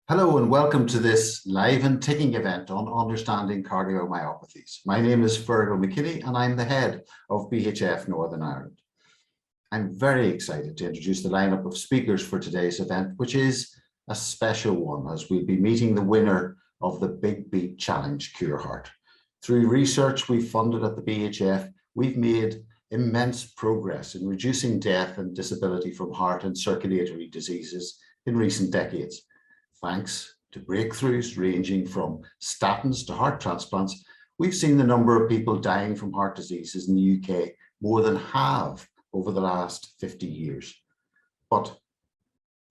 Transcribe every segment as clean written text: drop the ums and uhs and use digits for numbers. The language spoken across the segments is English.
Hello and welcome to this live and ticking event on understanding cardiomyopathies. My name is Fearghal McKinney and I'm the head of BHF Northern Ireland. I'm very excited to introduce the lineup of speakers for today's event, which is a special one as we'll be meeting the winner of the Big Beat Challenge, CureHeart. Through research we've funded at the BHF, we've made immense progress in reducing death and disability from heart and circulatory diseases in recent decades. Thanks to breakthroughs ranging from statins to heart transplants, we've seen the number of people dying from heart diseases in the UK more than halve over the last 50 years. But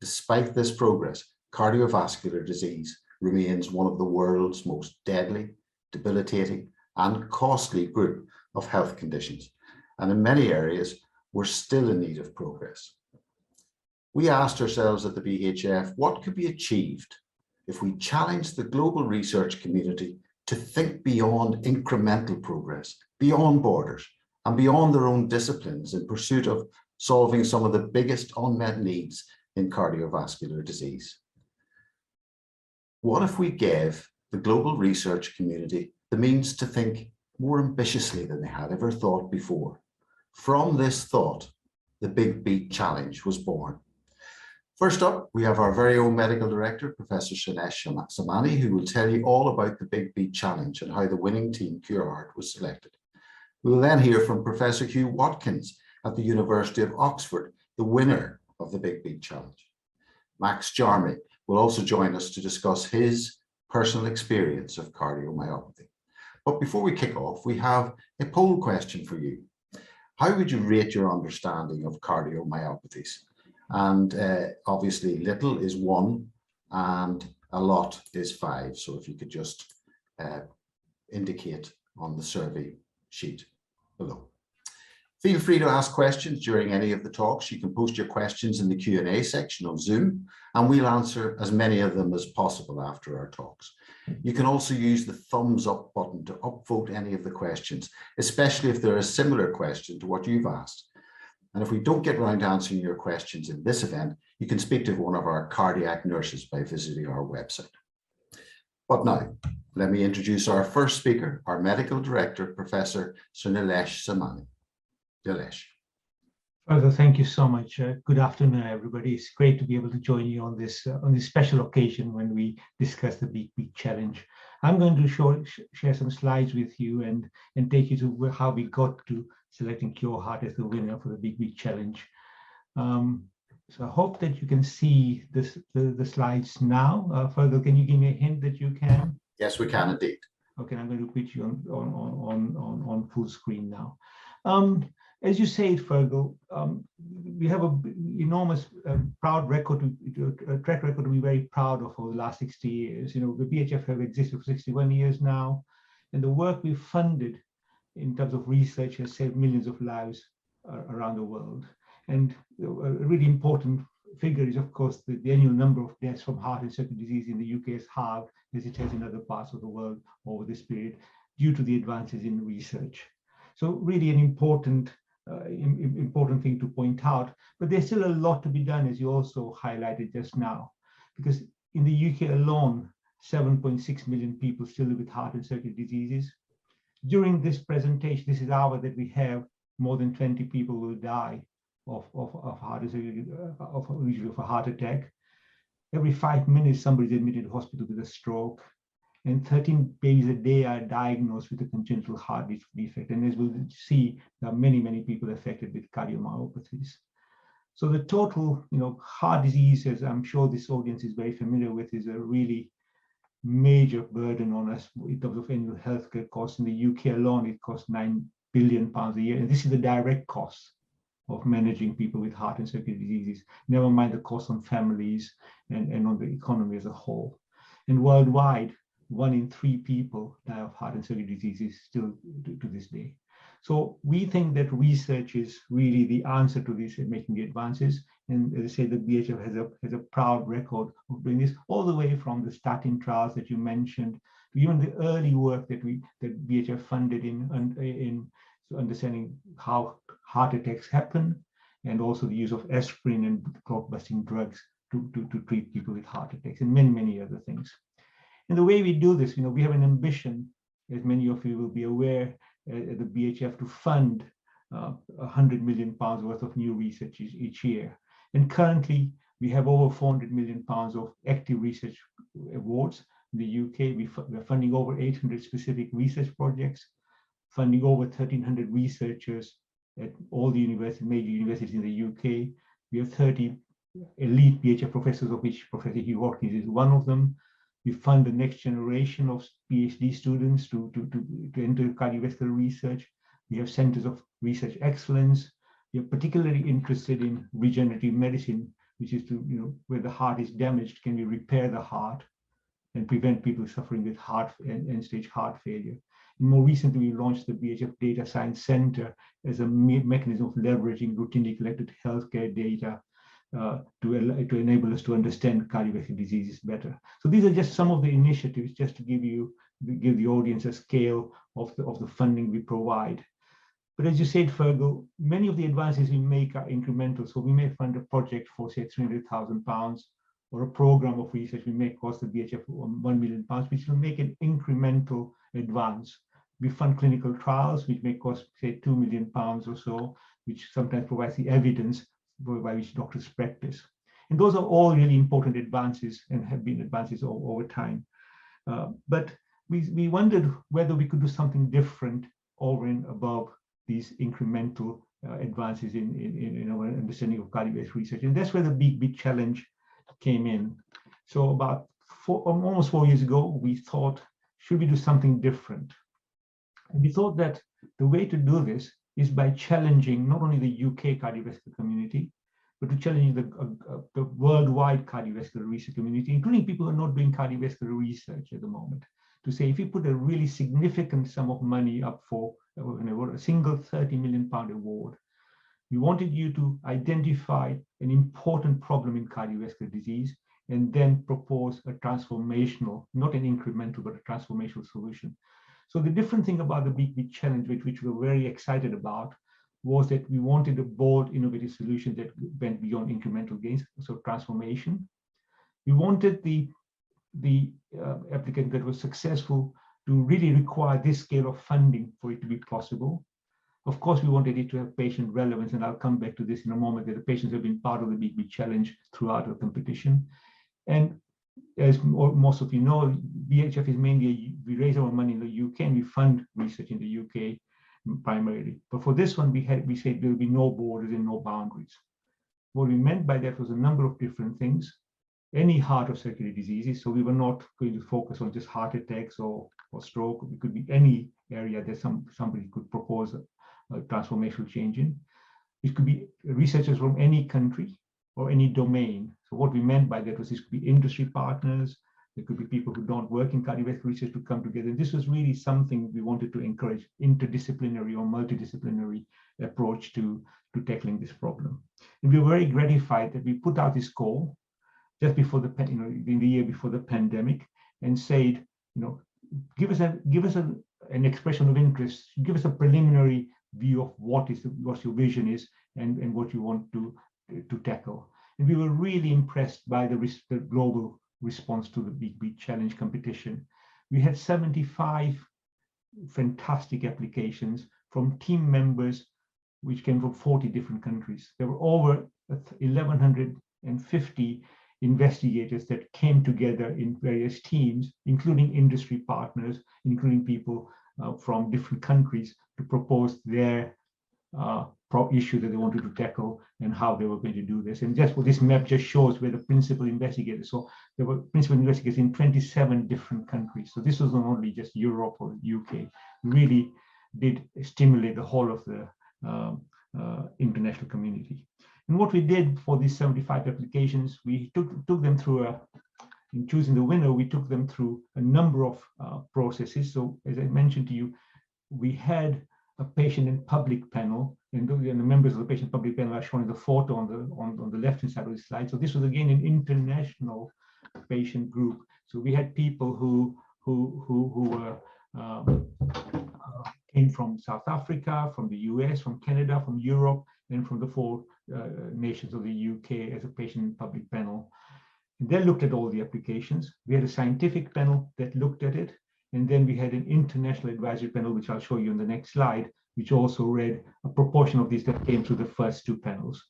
despite this progress, cardiovascular disease remains one of the world's most deadly, debilitating, and costly group of health conditions. And in many areas, we're still in need of progress. We asked ourselves at the BHF what could be achieved if we challenged the global research community to think beyond incremental progress, beyond borders, and beyond their own disciplines in pursuit of solving some of the biggest unmet needs in cardiovascular disease. What if we gave the global research community the means to think more ambitiously than they had ever thought before? From this thought, the Big Beat Challenge was born. First up, we have our very own medical director, Professor Sir Nilesh Samani, who will tell you all about the Big Beat Challenge and how the winning team, CureHeart, was selected. We will then hear from Professor Hugh Watkins at the University of Oxford, the winner of the Big Beat Challenge. Max Jarmy will also join us to discuss his personal experience of cardiomyopathy. But before we kick off, we have a poll question for you. How would you rate your understanding of cardiomyopathies? And obviously little is 1 and a lot is 5. So if you could just indicate on the survey sheet below. Feel free to ask questions during any of the talks. You can post your questions in the Q&A section of Zoom, and we'll answer as many of them as possible after our talks. You can also use the thumbs up button to upvote any of the questions, especially if they're a similar question to what you've asked. And if we don't get around to answering your questions in this event, you can speak to one of our cardiac nurses by visiting our website. But now, let me introduce our first speaker, our medical director, Professor Sir Nilesh Samani. Nilesh. Further, thank you so much. Good afternoon, everybody. It's great to be able to join you on this special occasion when we discuss the Big Beat Challenge. I'm going to share some slides with you and take you to how we got to selecting CureHeart as the winner for the Big Beat Challenge. So I hope that you can see the slides now. Further, can you give me a hint that you can? Yes, we can indeed. Okay, I'm going to put you on full screen now. As you say, Fearghal, we have an enormous proud record, a track record to be very proud of over the last 60 years. You know, the BHF have existed for 61 years now, and the work we've funded in terms of research has saved millions of lives around the world. And a really important figure is, of course, the annual number of deaths from heart and circulatory disease in the UK has halved as it has in other parts of the world over this period due to the advances in research. So really an important thing to point out, but there's still a lot to be done, as you also highlighted just now, because in the UK alone, 7.6 million people still live with heart and circulatory diseases. During this presentation, this is hour that we have, more than 20 people will die of usually of a heart attack. Every 5 minutes, somebody is admitted to hospital with a stroke, and 13 babies a day are diagnosed with a congenital heart defect. And as we'll see, there are many, many people affected with cardiomyopathies. So the total, heart disease, as I'm sure this audience is very familiar with, is a really major burden on us in terms of annual healthcare costs. In the UK alone, it costs £9 billion a year. And this is the direct cost of managing people with heart and circulatory diseases, never mind the cost on families and on the economy as a whole. And worldwide, 1 in 3 people die of heart and circulatory diseases still to this day. So we think that research is really the answer to this and making the advances. And as I say, the BHF has a proud record of doing this, all the way from the statin trials that you mentioned, to even the early work that BHF funded in understanding how heart attacks happen, and also the use of aspirin and clot-busting drugs to treat people with heart attacks and many, many other things. And the way we do this, we have an ambition, as many of you will be aware, at the BHF to fund 100 million pounds worth of new research each year. And currently, we have over 400 million pounds of active research awards. In the UK, we're funding over 800 specific research projects, funding over 1,300 researchers at all the major universities in the UK. We have 30 elite BHF professors, of which Professor Hugh Watkins is one of them. We fund the next generation of PhD students to enter cardiovascular research. We have centers of research excellence. We are particularly interested in regenerative medicine, which is where the heart is damaged, can we repair the heart and prevent people suffering with end-stage heart failure. And more recently, we launched the BHF Data Science Center as a mechanism of leveraging routinely collected healthcare data to enable us to understand cardiovascular diseases better. So these are just some of the initiatives, just to give the audience a scale of the funding we provide. But as you said, Fearghal, many of the advances we make are incremental. So we may fund a project for, say, £300,000, or a program of research we may cost the BHF £1 million, which will make an incremental advance. We fund clinical trials, which may cost, say, £2 million or so, which sometimes provides the evidence by which doctors practice. And those are all really important advances and have been advances over time. But we wondered whether we could do something different over and above these incremental advances in our understanding of cardiovascular research. And that's where the big challenge came in. So about almost 4 years ago, we thought, should we do something different? And we thought that the way to do this is by challenging not only the UK cardiovascular community, but to challenge the worldwide cardiovascular research community, including people who are not doing cardiovascular research at the moment, to say, if you put a really significant sum of money up for a single £30 million award, we wanted you to identify an important problem in cardiovascular disease and then propose a transformational, not an incremental, but a transformational solution. So the different thing about the big challenge, which we're very excited about, was that we wanted a bold, innovative solution that went beyond incremental gains, so transformation. We wanted the applicant that was successful to really require this scale of funding for it to be possible. Of course, we wanted it to have patient relevance, and I'll come back to this in a moment, that the patients have been part of the big challenge throughout the competition. And as most of you know, BHF is mainly, we raise our money in the UK and we fund research in the UK primarily. But for this one, we said there will be no borders and no boundaries. What we meant by that was a number of different things. Any heart or circulatory diseases. So we were not going to focus on just heart attacks or stroke. It could be any area that somebody could propose a transformational change in. It could be researchers from any country or any domain. So what we meant by that was this could be industry partners. There could be people who don't work in cardiovascular research to come together. And this was really something we wanted to encourage, interdisciplinary or multidisciplinary approach to tackling this problem. And we were very gratified that we put out this call just before in the year before the pandemic, and said, give us an expression of interest, give us a preliminary view of what your vision is and what you want to tackle. And we were really impressed by the global response to the big challenge competition. We had 75 fantastic applications from team members, which came from 40 different countries. There were over 1,150 investigators that came together in various teams, including industry partners, including people from different countries, to propose their issue that they wanted to tackle and how they were going to do this. And just what this map just shows where the principal investigators, so there were principal investigators in 27 different countries. So this was not only just Europe or UK, really did stimulate the whole of the international community. And what we did for these 75 applications, we took them through in choosing the winner, we took them through a number of processes. So as I mentioned to you, we had a patient and public panel, and the members of the patient public panel are shown in the photo on the left-hand side of the slide. So this was again an international patient group. So we had people who came from South Africa, from the US, from Canada, from Europe, and from the 4 nations of the UK as a patient public panel. And they looked at all the applications. We had a scientific panel that looked at it. And then we had an international advisory panel, which I'll show you in the next slide, which also read a proportion of these that came through the first two panels.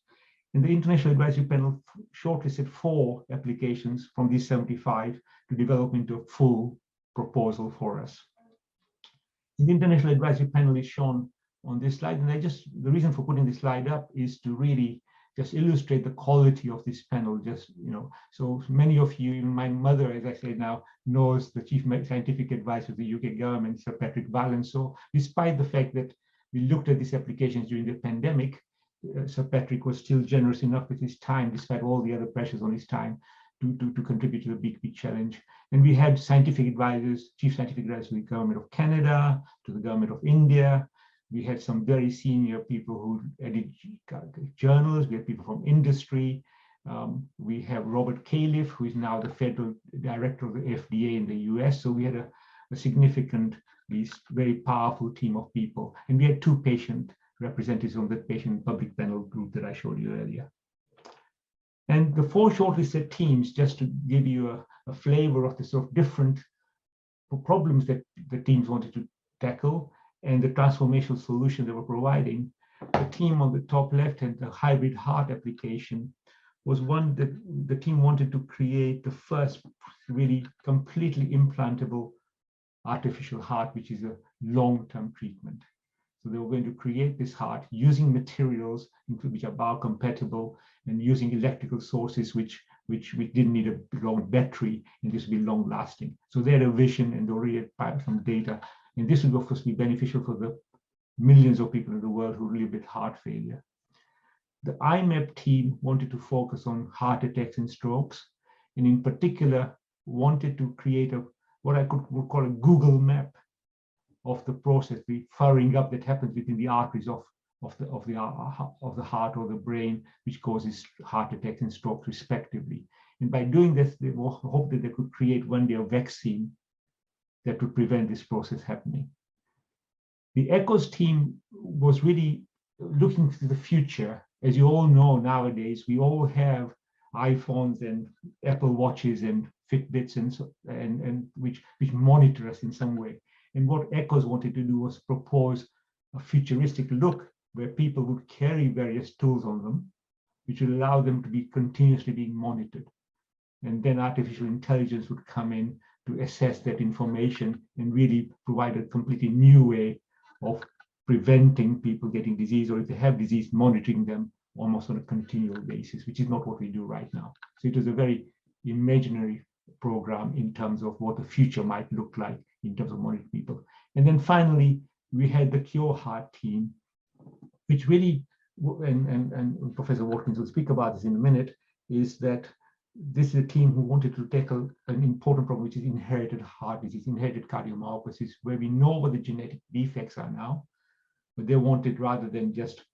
And the international advisory panel shortlisted 4 applications from these 75 to develop into a full proposal for us. The international advisory panel is shown on this slide, and the reason for putting this slide up is to really just illustrate the quality of this panel. So many of you, even my mother, as I say now, knows the Chief Scientific Advisor of the UK government, Sir Patrick Vallance. So despite the fact that we looked at these applications during the pandemic, Sir Patrick was still generous enough with his time, despite all the other pressures on his time, to contribute to the big challenge. And we had scientific advisors, chief scientific advisors to the government of Canada, to the government of India. We had some very senior people who edit journals. We had people from industry. We have Robert Califf, who is now the federal director of the FDA in the US. So we had a significant, very powerful team of people. And we had 2 patient representatives from the patient public panel group that I showed you earlier. And the 4 shortlisted teams, just to give you a flavor of the sort of different problems that the teams wanted to tackle and the transformational solution they were providing. The team on the top left and the hybrid heart application was one that the team wanted to create the first really completely implantable artificial heart, which is a long-term treatment. So they were going to create this heart using materials which are biocompatible and using electrical sources which didn't need a long battery, and this would be long lasting. So they had a vision and they already had some data. And this would of course be beneficial for the millions of people in the world who live with heart failure. The IMAP team wanted to focus on heart attacks and strokes, and in particular wanted to create what I would call a Google map of the process, the furring up that happens within the arteries of the heart or the brain, which causes heart attacks and strokes respectively. And by doing this, they hoped that they could create one day a vaccine that would prevent this process happening. The ECHOS team was really looking to the future. As you all know, nowadays, we all have iPhones and Apple Watches and Fitbits and which monitor us in some way. And what ECHOS wanted to do was propose a futuristic look where people would carry various tools on them, which would allow them to be continuously being monitored. And then artificial intelligence would come in to assess that information and really provide a completely new way of preventing people getting disease, or if they have disease, monitoring them almost on a continual basis, which is not what we do right now. So it was a very imaginary program in terms of what the future might look like in terms of monitoring people. And then finally, we had the CureHeart team, which really, and Professor Watkins will speak about this in a minute, is that this is a team who wanted to tackle an important problem, which is inherited heart disease, inherited cardiomyopathies, where we know what the genetic defects are now, but they wanted, rather than just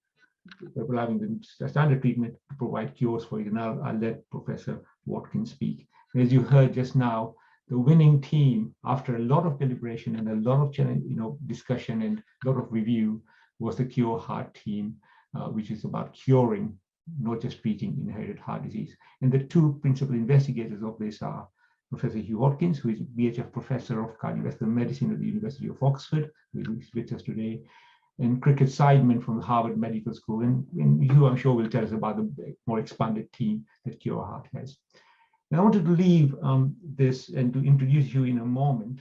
allowing the standard treatment, to provide cures for it. And I'll let Professor Watkins speak. As you heard just now, the winning team, after a lot of deliberation and a lot of discussion and a lot of review, was the CureHeart team, which is about curing, not just treating inherited heart disease. And the 2 principal investigators of this are Professor Hugh Watkins, who is BHF Professor of Cardiovascular Medicine at the University of Oxford, who is with us today, and Cricket Seidman from the Harvard Medical School. And Hugh, I'm sure, will tell us about the more expanded team that CureHeart has. And I wanted to leave this and to introduce you in a moment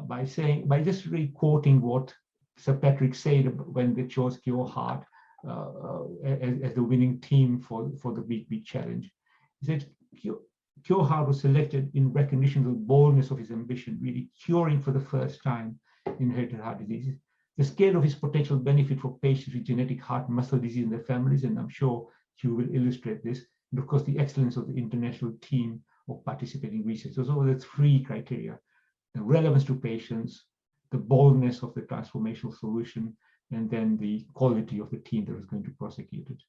by just really quoting what Sir Patrick said when they chose CureHeart as the winning team for the big challenge. He said CureHeart was selected in recognition of the boldness of his ambition, really curing for the first time inherited heart diseases, the scale of his potential benefit for patients with genetic heart muscle disease and their families, and I'm sure Hugh will illustrate this, and of course the excellence of the international team of participating research. So those are the 3 criteria: the relevance to patients, the boldness of the transformational solution, and then the quality of the team that was going to prosecute it.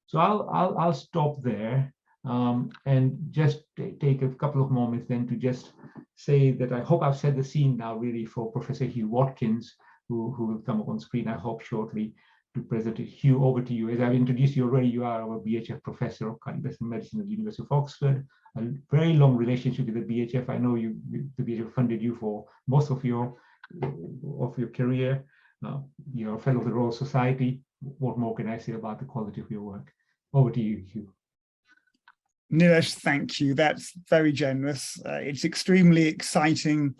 So I'll stop there and just take a couple of moments then to just say that I hope I've set the scene now really for Professor Hugh Watkins, who will come up on screen, I hope, shortly, to present it. Hugh, over to you. As I've introduced you already, you are our BHF Professor of Cardiovascular Medicine at the University of Oxford. A very long relationship with the BHF. I know the BHF funded you for most of your career. You're a fellow of the Royal Society. What more can I say about the quality of your work? Over to you, Hugh. Nilesh, thank you. That's very generous. It's extremely exciting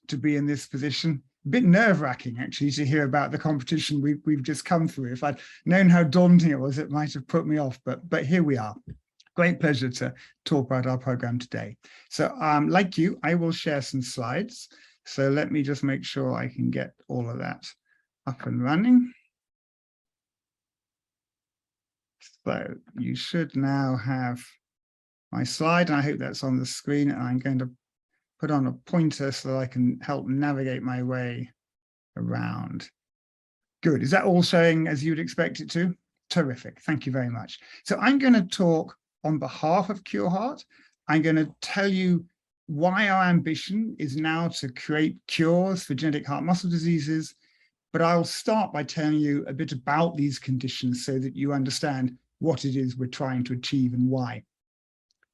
to be in this position. A bit nerve-wracking, actually, to hear about the competition we've just come through. If I'd known how daunting it was, it might have put me off, but here we are. Great pleasure to talk about our program today. So like you, I will share some slides. So let me just make sure I can get all of that up and running. So you should now have my slide, and I hope that's on the screen. And I'm going to put on a pointer so that I can help navigate my way around. Good. Is that all showing as you'd expect it to? Terrific. Thank you very much. So I'm going to talk on behalf of CureHeart. I'm going to tell you why our ambition is now to create cures for genetic heart muscle diseases. But I'll start by telling you a bit about these conditions so that you understand what it is we're trying to achieve and why.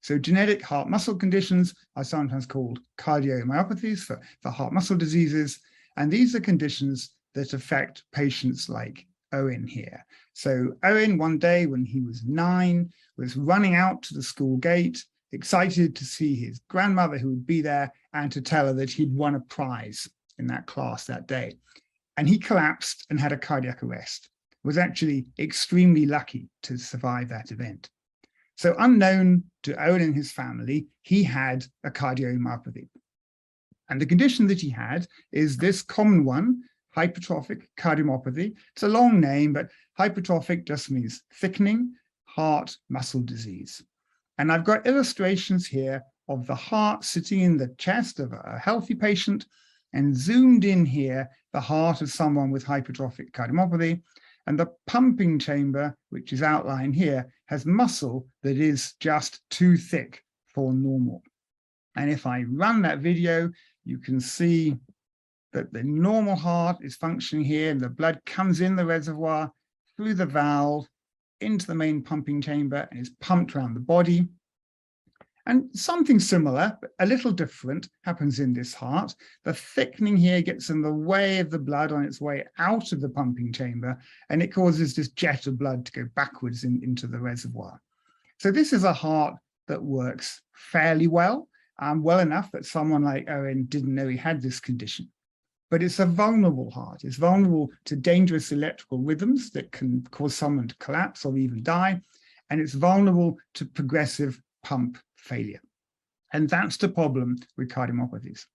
So genetic heart muscle conditions are sometimes called cardiomyopathies for heart muscle diseases. And these are conditions that affect patients like Owen here. So Owen, one day when he was 9, was running out to the school gate, excited to see his grandmother who would be there and to tell her that he'd won a prize in that class that day. And he collapsed and had a cardiac arrest. Was actually extremely lucky to survive that event. So unknown to Owen and his family, he had a cardiomyopathy. And the condition that he had is this common one, hypertrophic cardiomyopathy. It's a long name, but hypertrophic just means thickening heart muscle disease. And I've got illustrations here of the heart sitting in the chest of a healthy patient, and zoomed in here, the heart of someone with hypertrophic cardiomyopathy. And the pumping chamber, which is outlined here, has muscle that is just too thick for normal. And if I run that video, you can see that the normal heart is functioning here, and the blood comes in the reservoir through the valve into the main pumping chamber and is pumped around the body. And something similar, but a little different, happens in this heart. The thickening here gets in the way of the blood on its way out of the pumping chamber, and it causes this jet of blood to go backwards into the reservoir. So this is a heart that works fairly well, well enough that someone like Owen didn't know he had this condition. But it's a vulnerable heart. It's vulnerable to dangerous electrical rhythms that can cause someone to collapse or even die. And it's vulnerable to progressive pump failure. And that's the problem with cardiomyopathies.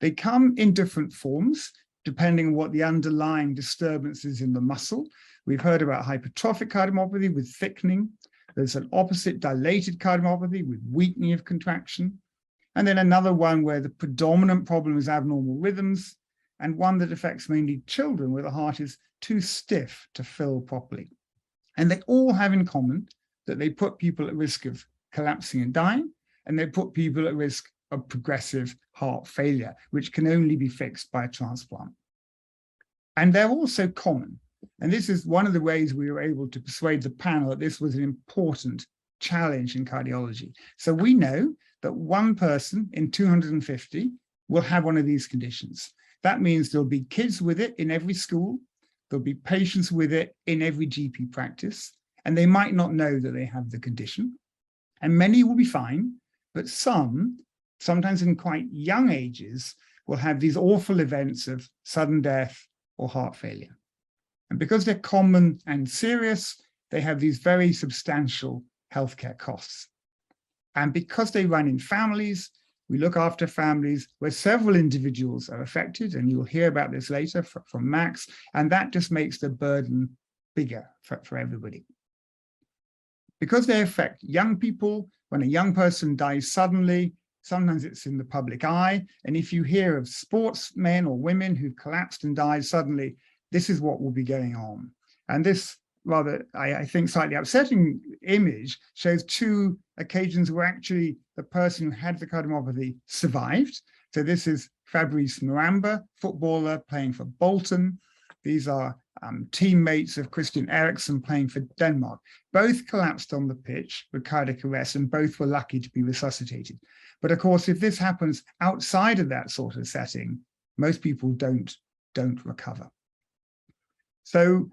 They come in different forms, depending on what the underlying disturbance is in the muscle. We've heard about hypertrophic cardiomyopathy with thickening. There's an opposite dilated cardiomyopathy with weakening of contraction. And then another one where the predominant problem is abnormal rhythms, and one that affects mainly children where the heart is too stiff to fill properly. And they all have in common that they put people at risk of collapsing and dying, and they put people at risk of progressive heart failure, which can only be fixed by a transplant. And they're also common. And this is one of the ways we were able to persuade the panel that this was an important challenge in cardiology. So we know that one person in 250 will have one of these conditions. That means there'll be kids with it in every school, there'll be patients with it in every GP practice, and they might not know that they have the condition. And many will be fine, but some, sometimes in quite young ages, will have these awful events of sudden death or heart failure. And because they're common and serious, they have these very substantial healthcare costs. And because they run in families, we look after families where several individuals are affected, and you'll hear about this later from Max, and that just makes the burden bigger for everybody. Because they affect young people, when a young person dies suddenly, sometimes it's in the public eye, and if you hear of sportsmen or women who've collapsed and died suddenly, this is what will be going on. And this rather, I think, slightly upsetting image shows 2 occasions where actually the person who had the cardiomyopathy survived. So this is Fabrice Muamba, footballer playing for Bolton. These are teammates of Christian Eriksen playing for Denmark. Both collapsed on the pitch with cardiac arrest, and both were lucky to be resuscitated. But of course, if this happens outside of that sort of setting, most people don't recover. So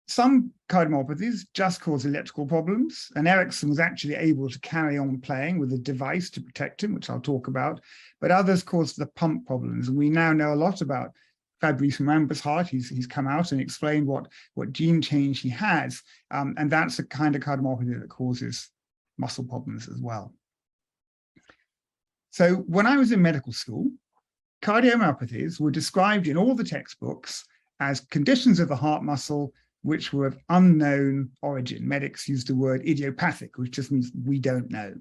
some cardiomyopathies just cause electrical problems, and Eriksen was actually able to carry on playing with a device to protect him, which I'll talk about, but others cause the pump problems. And we now know a lot about Fabrice Muamba's heart. He's come out and explained what gene change he has, and that's the kind of cardiomyopathy that causes muscle problems as well. So when I was in medical school, cardiomyopathies were described in all the textbooks as conditions of the heart muscle which were of unknown origin. Medics used the word idiopathic, which just means we don't know.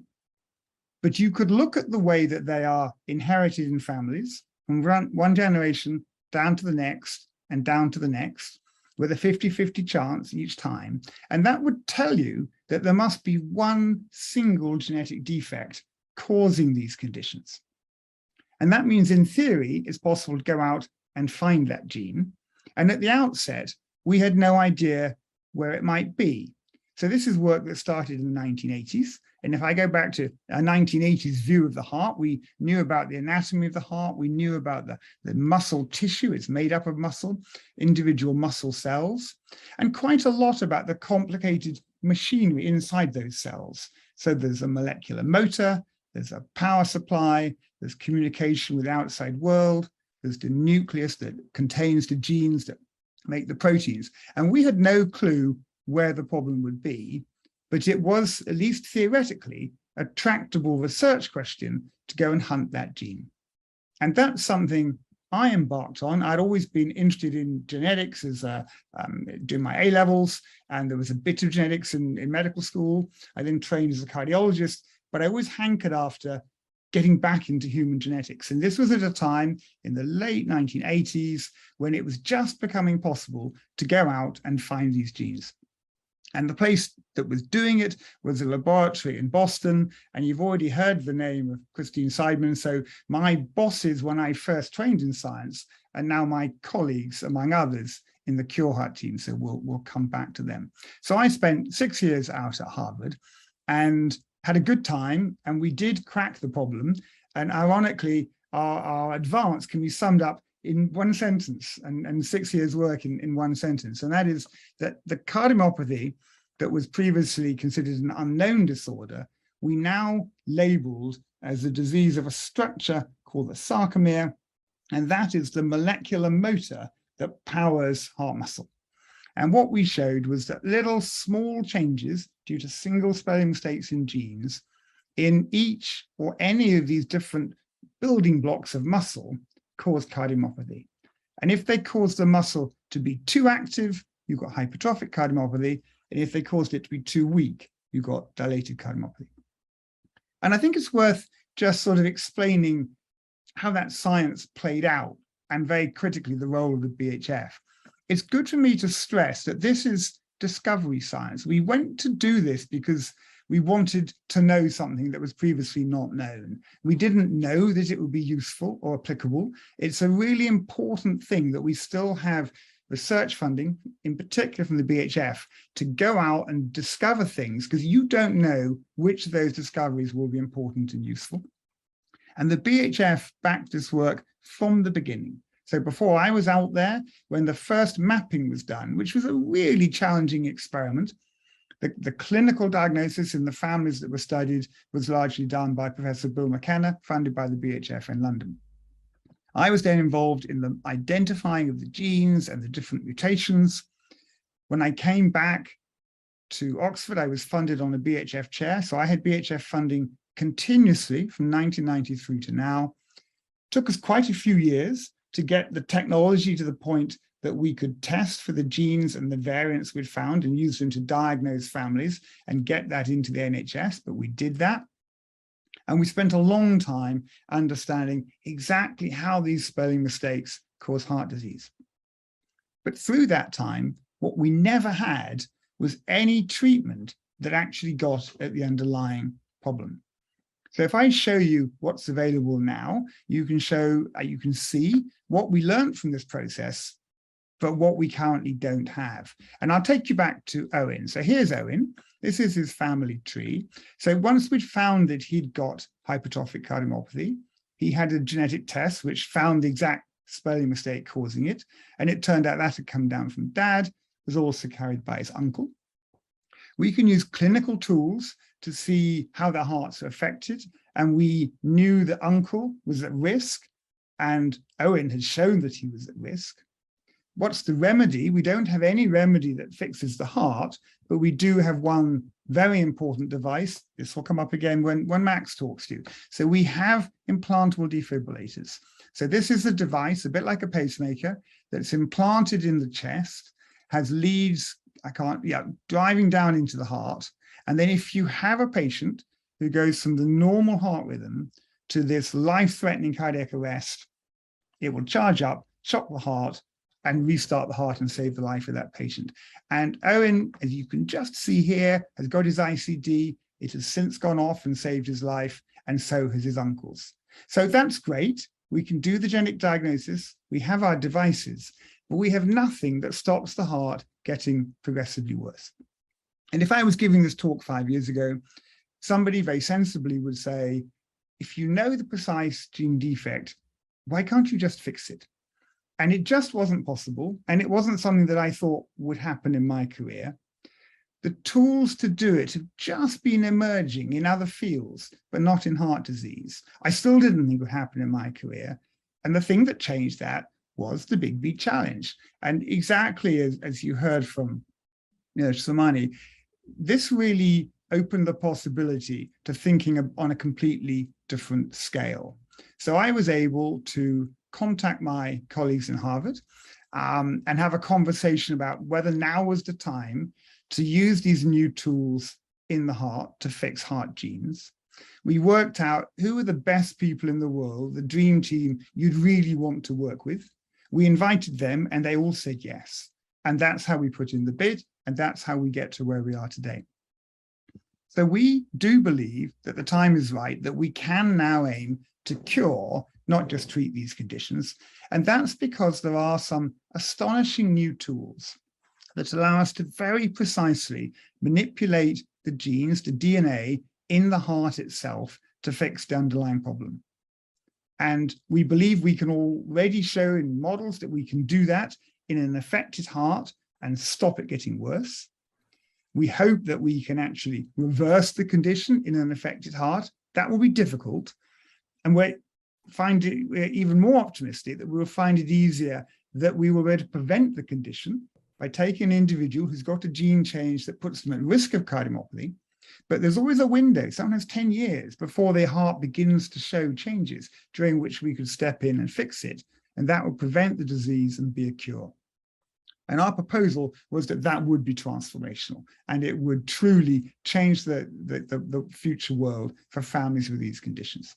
But you could look at the way that they are inherited in families from one generation down to the next and down to the next, with a 50-50 chance each time. And that would tell you that there must be one single genetic defect causing these conditions. And that means, in theory, it's possible to go out and find that gene. And at the outset, we had no idea where it might be. So this is work that started in the 1980s. And if I go back to a 1980s view of the heart, we knew about the anatomy of the heart. We knew about the muscle tissue. It's made up of muscle, individual muscle cells, and quite a lot about the complicated machinery inside those cells. So there's a molecular motor, there's a power supply, there's communication with the outside world, there's the nucleus that contains the genes that make the proteins. And we had no clue where the problem would be, but it was, at least theoretically, a tractable research question to go and hunt that gene. And that's something I embarked on. I'd always been interested in genetics as doing my A-levels, and there was a bit of genetics in medical school. I then trained as a cardiologist, but I always hankered after getting back into human genetics. And this was at a time in the late 1980s when it was just becoming possible to go out and find these genes. And the place that was doing it was a laboratory in Boston. And you've already heard the name of Christine Seidman. So my bosses, when I first trained in science, are now my colleagues, among others, in the CureHeart team. So we'll come back to them. So I spent 6 years out at Harvard and had a good time, and we did crack the problem. And ironically, our advance can be summed up in one sentence, and 6 years work in one sentence. And that is that the cardiomyopathy that was previously considered an unknown disorder, we now labeled as a disease of a structure called the sarcomere, and that is the molecular motor that powers heart muscle. And what we showed was that little small changes due to single spelling mistakes in genes in each or any of these different building blocks of muscle cause cardiomyopathy. And if they cause the muscle to be too active, you've got hypertrophic cardiomyopathy. And if they caused it to be too weak, you've got dilated cardiomyopathy. And I think it's worth just sort of explaining how that science played out, and very critically, the role of the BHF. It's good for me to stress that this is discovery science. We went to do this because we wanted to know something that was previously not known. We didn't know that it would be useful or applicable. It's a really important thing that we still have research funding, in particular from the BHF, to go out and discover things, because you don't know which of those discoveries will be important and useful. And the BHF backed this work from the beginning. So before I was out there, when the first mapping was done, which was a really challenging experiment, the clinical diagnosis in the families that were studied was largely done by Professor Bill McKenna, funded by the BHF in London. I was then involved in the identifying of the genes and the different mutations. When I came back to Oxford, I was funded on a BHF chair. So I had BHF funding continuously from 1993 to now. It took us quite a few years to get the technology to the point that we could test for the genes and the variants we'd found and use them to diagnose families and get that into the NHS, but we did that. And we spent a long time understanding exactly how these spelling mistakes cause heart disease. But through that time, what we never had was any treatment that actually got at the underlying problem. So if I show you what's available now, you can see what we learned from this process but what we currently don't have. And I'll take you back to Owen. So here's Owen. This is his family tree. So once we'd found that he'd got hypertrophic cardiomyopathy, he had a genetic test which found the exact spelling mistake causing it. And it turned out that had come down from dad, was also carried by his uncle. We can use clinical tools to see how their hearts are affected. And we knew that uncle was at risk, and Owen had shown that he was at risk. What's the remedy? We don't have any remedy that fixes the heart, but we do have one very important device. This will come up again when Max talks to you. So we have implantable defibrillators. So this is a device, a bit like a pacemaker, that's implanted in the chest, has leads, driving down into the heart. And then if you have a patient who goes from the normal heart rhythm to this life-threatening cardiac arrest, it will charge up, shock the heart, and restart the heart and save the life of that patient. And Owen, as you can just see here, has got his ICD. It has since gone off and saved his life, and so has his uncle's. So that's great. We can do the genetic diagnosis. We have our devices, but we have nothing that stops the heart getting progressively worse. And if I was giving this talk 5 years ago, somebody very sensibly would say, if you know the precise gene defect, why can't you just fix it? And it just wasn't possible. And it wasn't something that I thought would happen in my career. The tools to do it have just been emerging in other fields, but not in heart disease. I still didn't think would happen in my career. And the thing that changed that was the Big Beat Challenge. And exactly as you heard from Samani, this really opened the possibility to thinking on a completely different scale. So I was able to contact my colleagues in Harvard and have a conversation about whether now was the time to use these new tools in the heart to fix heart genes. We worked out who are the best people in the world, the dream team you'd really want to work with. We invited them and they all said yes. And that's how we put in the bid, and that's how we get to where we are today. So we do believe that the time is right, that we can now aim to cure, not just treat these conditions. And that's because there are some astonishing new tools that allow us to very precisely manipulate the genes, the DNA in the heart itself to fix the underlying problem. And we believe we can already show in models that we can do that in an affected heart and stop it getting worse. We hope that we can actually reverse the condition in an affected heart. That will be difficult. And we're even more optimistic that we'll find it easier that we will be able to prevent the condition by taking an individual who's got a gene change that puts them at risk of cardiomyopathy. But there's always a window, sometimes 10 years, before their heart begins to show changes, during which we could step in and fix it. And that would prevent the disease and be a cure. And our proposal was that that would be transformational, and it would truly change the future world for families with these conditions.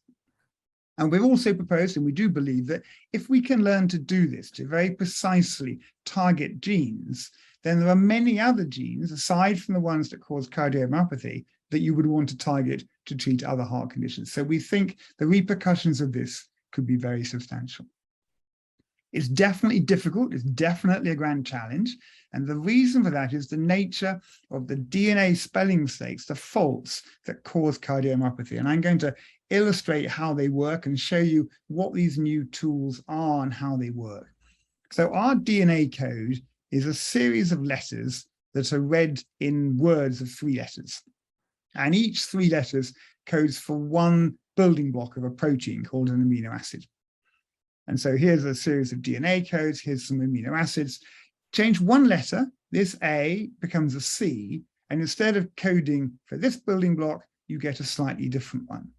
And we've also proposed, and we do believe, that if we can learn to do this, to very precisely target genes, then there are many other genes, aside from the ones that cause cardiomyopathy, that you would want to target to treat other heart conditions. So we think the repercussions of this could be very substantial. It's definitely difficult. It's definitely a grand challenge. And the reason for that is the nature of the DNA spelling mistakes, the faults that cause cardiomyopathy. And I'm going to illustrate how they work and show you what these new tools are and how they work. So our DNA code is a series of letters that are read in words of 3 letters. And each 3 letters codes for one building block of a protein called an amino acid. And so here's a series of DNA codes. Here's some amino acids. Change one letter, this A becomes a C. And instead of coding for this building block, you get a slightly different one.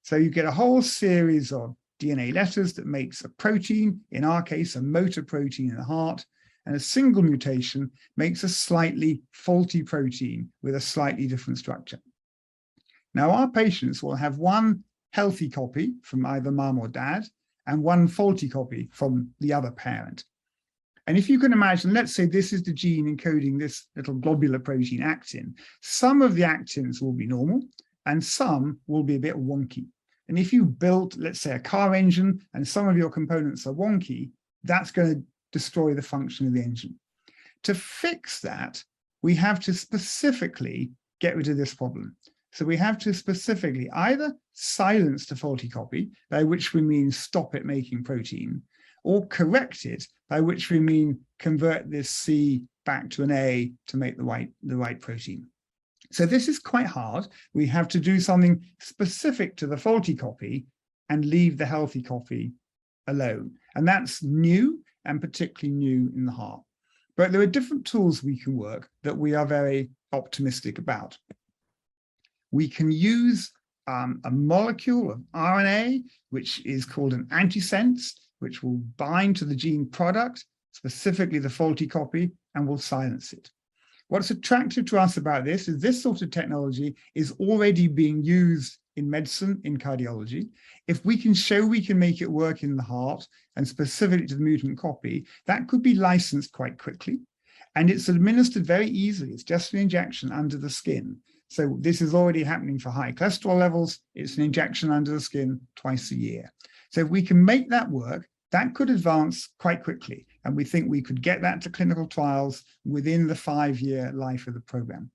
So you get a whole series of DNA letters that makes a protein, in our case, a motor protein in the heart. And a single mutation makes a slightly faulty protein with a slightly different structure. Now, our patients will have one healthy copy from either mum or dad, and one faulty copy from the other parent. And if you can imagine, let's say this is the gene encoding this little globular protein actin. Some of the actins will be normal, and some will be a bit wonky. And if you built, let's say, a car engine, and some of your components are wonky, that's going to destroy the function of the engine. To fix that, we have to specifically get rid of this problem. So we have to specifically either silence the faulty copy, by which we mean stop it making protein, or correct it, by which we mean convert this C back to an A to make the right protein. So this is quite hard. We have to do something specific to the faulty copy and leave the healthy copy alone. And that's new, and particularly new in the heart. But there are different tools we can work that we are very optimistic about. We can use a molecule of RNA, which is called an antisense, which will bind to the gene product, specifically the faulty copy, and will silence it. What's attractive to us about this is this sort of technology is already being used in medicine, in cardiology. If we can show we can make it work in the heart, and specifically to the mutant copy, that could be licensed quite quickly. And it's administered very easily. It's just an injection under the skin. So this is already happening for high cholesterol levels. It's an injection under the skin twice a year. So if we can make that work, that could advance quite quickly. And we think we could get that to clinical trials within the 5-year life of the program.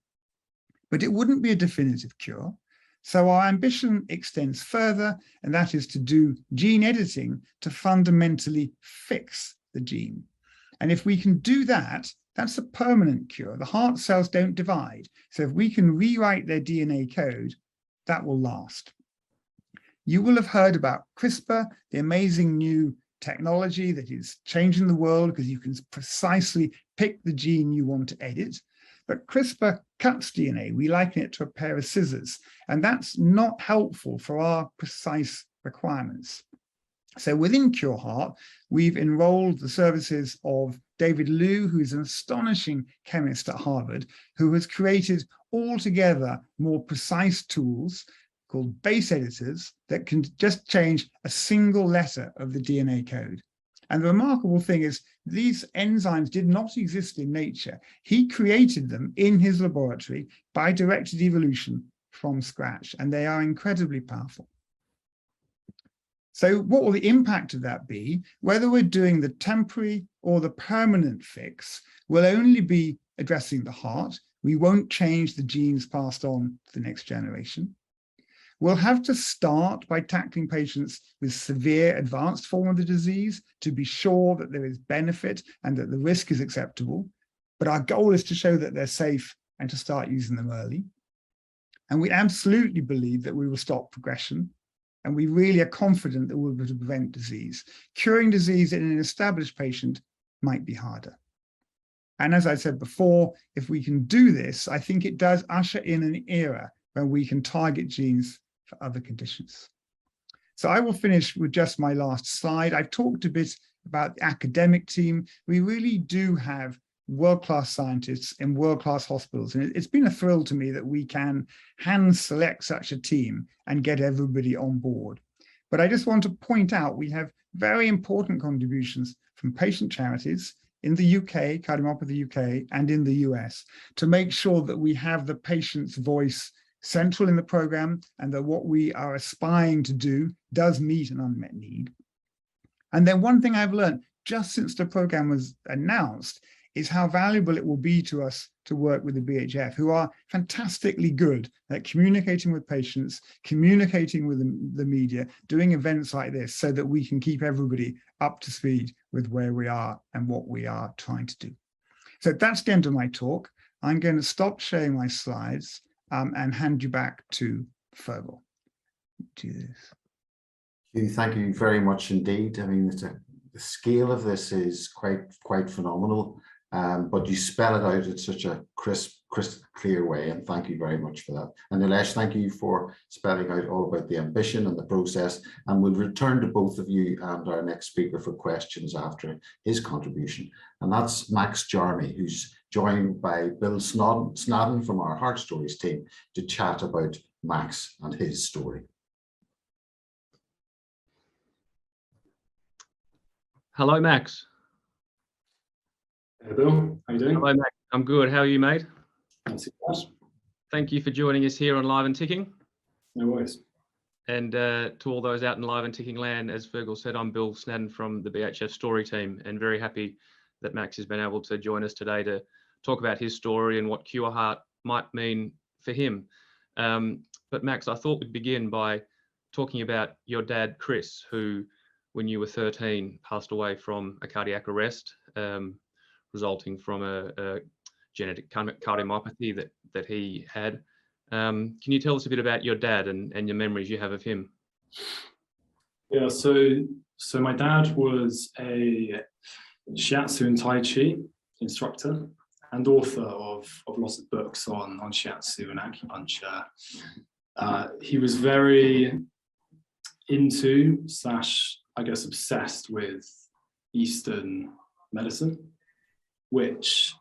But it wouldn't be a definitive cure. So our ambition extends further, and that is to do gene editing to fundamentally fix the gene. And if we can do that, that's a permanent cure. The heart cells don't divide. So if we can rewrite their DNA code, that will last. You will have heard about CRISPR, the amazing new technology that is changing the world because you can precisely pick the gene you want to edit. But CRISPR cuts DNA. We liken it to a pair of scissors, and that's not helpful for our precise requirements. So within CureHeart, we've enrolled the services of David Liu, who's an astonishing chemist at Harvard, who has created altogether more precise tools called base editors that can just change a single letter of the DNA code. And the remarkable thing is these enzymes did not exist in nature. He created them in his laboratory by directed evolution from scratch, and they are incredibly powerful. So what will the impact of that be? Whether we're doing the temporary or the permanent fix will only be addressing the heart. We won't change the genes passed on to the next generation. We'll have to start by tackling patients with severe advanced form of the disease to be sure that there is benefit and that the risk is acceptable. But our goal is to show that they're safe and to start using them early. And we absolutely believe that we will stop progression. And we really are confident that we'll be able to prevent disease. Curing disease in an established patient might be harder. And as I said before, if we can do this, I think it does usher in an era where we can target genes for other conditions. So I will finish with just my last slide. I've talked a bit about the academic team. We really do have world-class scientists in world-class hospitals. And it's been a thrill to me that we can hand select such a team and get everybody on board. But I just want to point out we have very important contributions from patient charities in the UK, Cardiomyopathy UK, and in the US to make sure that we have the patient's voice central in the program and that what we are aspiring to do does meet an unmet need. And then one thing I've learned just since the program was announced is how valuable it will be to us to work with the BHF, who are fantastically good at communicating with patients, communicating with the media, doing events like this so that we can keep everybody up to speed with where we are and what we are trying to do. So that's the end of my talk. I'm going to stop sharing my slides and hand you back to Fearghal. Do this. Thank you very much indeed. I mean, the scale of this is quite phenomenal. But you spell it out in such a crisp, clear way, and thank you very much for that. And Nilesh, thank you for spelling out all about the ambition and the process, and we'll return to both of you and our next speaker for questions after his contribution. And that's Max Jarmy, who's joined by Bill Snodden from our Heart Stories team to chat about Max and his story. Hello, Max. Hey Bill, how you doing? Hello, Max. I'm good. How are you, mate? Not too bad. Thank you for joining us here on Live and Ticking. No worries. And to all those out in live and ticking land, as Fearghal said, I'm Bill Snadden from the BHF story team, and very happy that Max has been able to join us today to talk about his story and what CureHeart might mean for him. But Max, I thought we'd begin by talking about your dad, Chris, who, when you were 13, passed away from a cardiac arrest, resulting from a genetic cardiomyopathy that he had. Can you tell us a bit about your dad and your memories you have of him? Yeah, so my dad was a shiatsu and tai chi instructor and author of lots of books on shiatsu and acupuncture. He was very into / I guess obsessed with Eastern medicine, which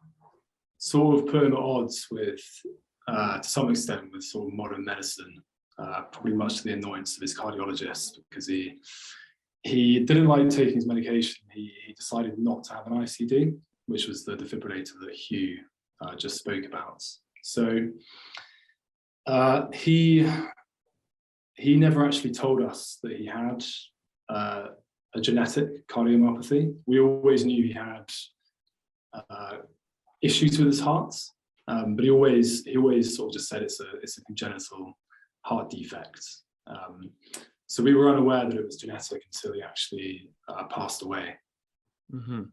sort of put him at odds with, to some extent, with sort of modern medicine, probably much to the annoyance of his cardiologist, because he didn't like taking his medication. He decided not to have an ICD, which was the defibrillator that Hugh just spoke about. So he never actually told us that he had a genetic cardiomyopathy. We always knew he had issues with his heart, but he always sort of just said it's a congenital heart defect. So we were unaware that it was genetic until he actually passed away. Mm-hmm.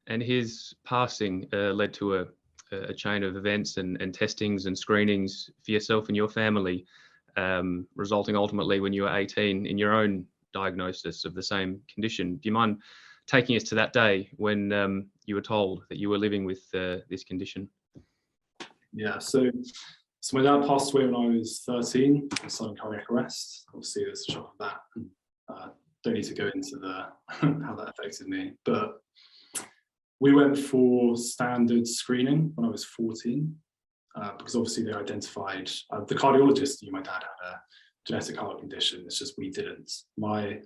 And his passing led to a chain of events and testings and screenings for yourself and your family, resulting ultimately when you were 18 in your own diagnosis of the same condition. Do you mind taking us to that day when you were told that you were living with this condition? Yeah, so my dad passed away when I was 13, sudden cardiac arrest. Obviously, there's a shock of that. Don't need to go into how that affected me, but we went for standard screening when I was 14, because obviously they identified, the cardiologist knew my dad had a genetic heart condition. It's just we didn't. My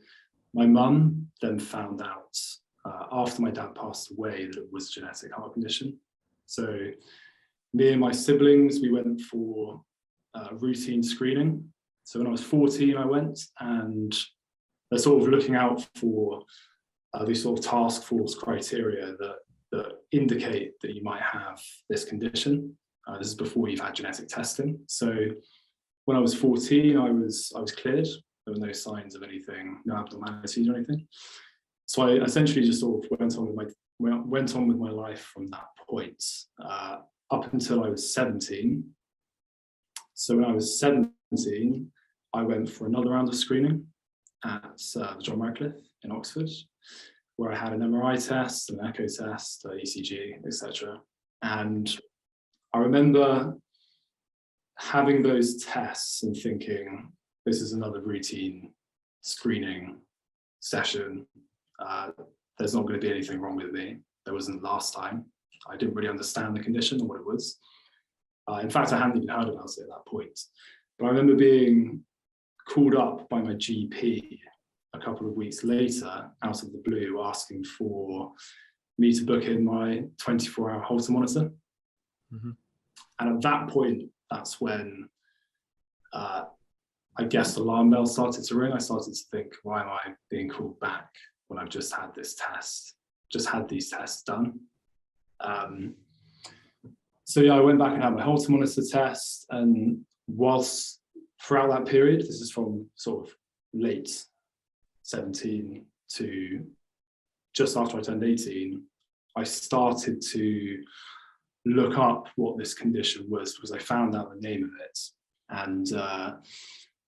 mum then found out after my dad passed away that it was a genetic heart condition. So me and my siblings, we went for routine screening. So when I was 14, I went, and they're sort of looking out for these sort of task force criteria that indicate that you might have this condition. This is before you've had genetic testing. So when I was 14, I was cleared. There were no signs of anything, no abnormalities or anything. So I essentially just sort of went on with my life from that point, up until I was 17. So when I was 17, I went for another round of screening at the John Radcliffe in Oxford, where I had an MRI test, an echo test, ECG, etc. And I remember having those tests and thinking, this is another routine screening session. There's not going to be anything wrong with me. There wasn't last time. I didn't really understand the condition and what it was. In fact, I hadn't even heard about it at that point. But I remember being called up by my GP a couple of weeks later, out of the blue, asking for me to book in my 24-hour Holter monitor. Mm-hmm. And at that point, that's when I guess the alarm bell started to ring. I started to think, why am I being called back when I've just had this test, just had these tests done? So yeah, I went back and had my Holter monitor test, and whilst throughout that period, this is from sort of late 17 to just after I turned 18, I started to look up what this condition was, because I found out the name of it. And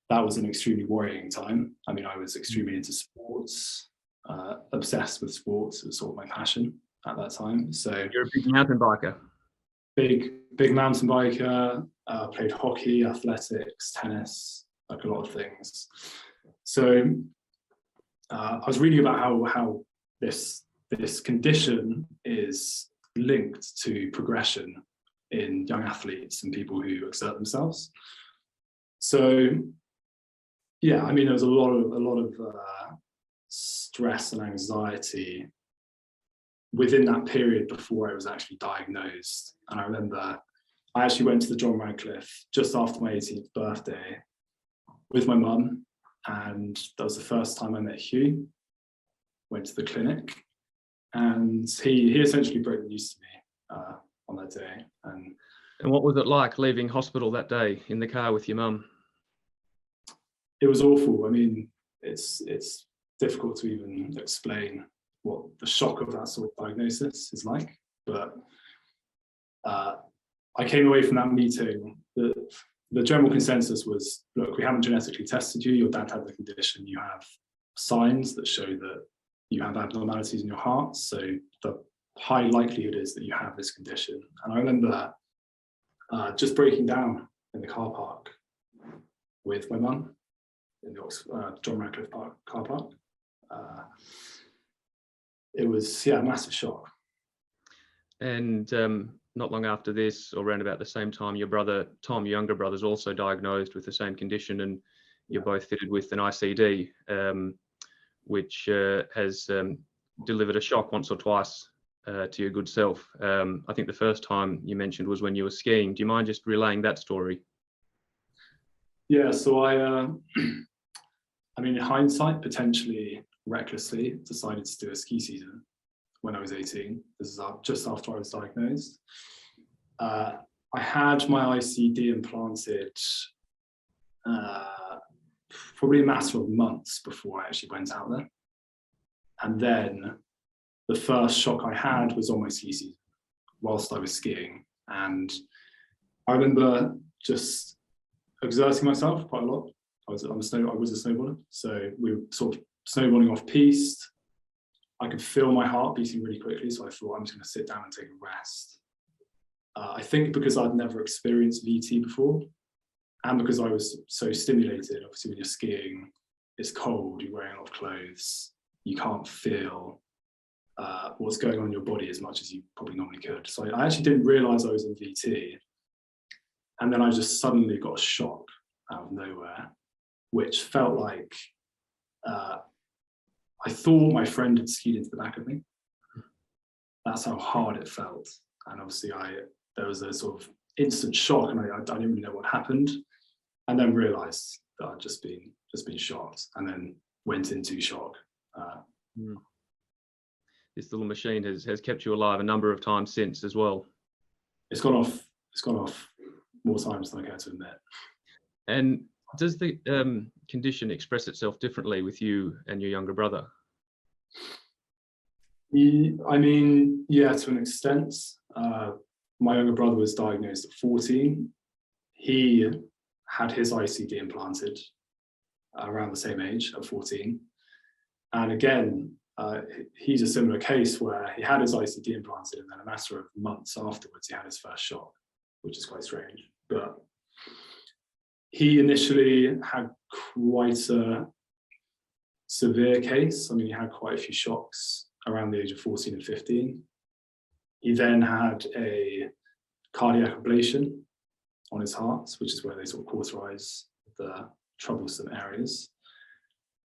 that was an extremely worrying time. I mean, I was extremely into sports, obsessed with sports. It was sort of my passion at that time. So you're a big mountain biker. Big mountain biker, played hockey, athletics, tennis, like a lot of things. So I was reading about how this condition is linked to progression in young athletes and people who exert themselves. So yeah, I mean, there was a lot of stress and anxiety within that period before I was actually diagnosed. And I remember I actually went to the John Radcliffe just after my 18th birthday with my mum, And that was the first time I met Hugh. Went to the clinic, and he essentially broke the news to me on that day. And what was it like leaving hospital that day in the car with your mum? It was awful. I mean, it's difficult to even explain what the shock of that sort of diagnosis is like. But I came away from that meeting. The general consensus was, look, we haven't genetically tested you. Your dad had the condition. You have signs that show that you have abnormalities in your heart. So the high likelihood is that you have this condition. And I remember just breaking down in the car park with my mum in the John Radcliffe Park car park. It was, yeah, a massive shock. And not long after this, or around about the same time, your brother, Tom, your younger brother, is also diagnosed with the same condition, and you're both fitted with an ICD, which has delivered a shock once or twice to your good self. I think the first time you mentioned was when you were skiing. Do you mind just relaying that story? Yeah, so I mean, in hindsight, potentially recklessly decided to do a ski season when I was 18. This is just after I was diagnosed. I had my ICD implanted probably a matter of months before I actually went out there. And then the first shock I had was on my ski season whilst I was skiing. And I remember just exerting myself quite a lot. I was a snowboarder. So we were sort of snowboarding off piste. I could feel my heart beating really quickly. So I thought, I'm just going to sit down and take a rest. I think because I'd never experienced VT before, and because I was so stimulated, obviously when you're skiing, it's cold, you're wearing a lot of clothes, you can't feel what's going on in your body as much as you probably normally could. So I actually didn't realize I was in VT. And then I just suddenly got a shock out of nowhere, which felt like I thought my friend had skied into the back of me. That's how hard it felt. And obviously there was a sort of instant shock, and I didn't really know what happened, and then realized that I'd just been shocked, and then went into shock. This little machine has kept you alive a number of times since as well. It's gone off more times than I care to admit. And does the condition express itself differently with you and your younger brother? I mean, yeah, to an extent. My younger brother was diagnosed at 14. He had his ICD implanted around the same age, at 14. And again, he's a similar case where he had his ICD implanted, and then a matter of months afterwards, he had his first shock, which is quite strange. But he initially had quite a severe case. I mean, he had quite a few shocks around the age of 14 and 15. He then had a cardiac ablation on his heart, which is where they sort of cauterize the troublesome areas.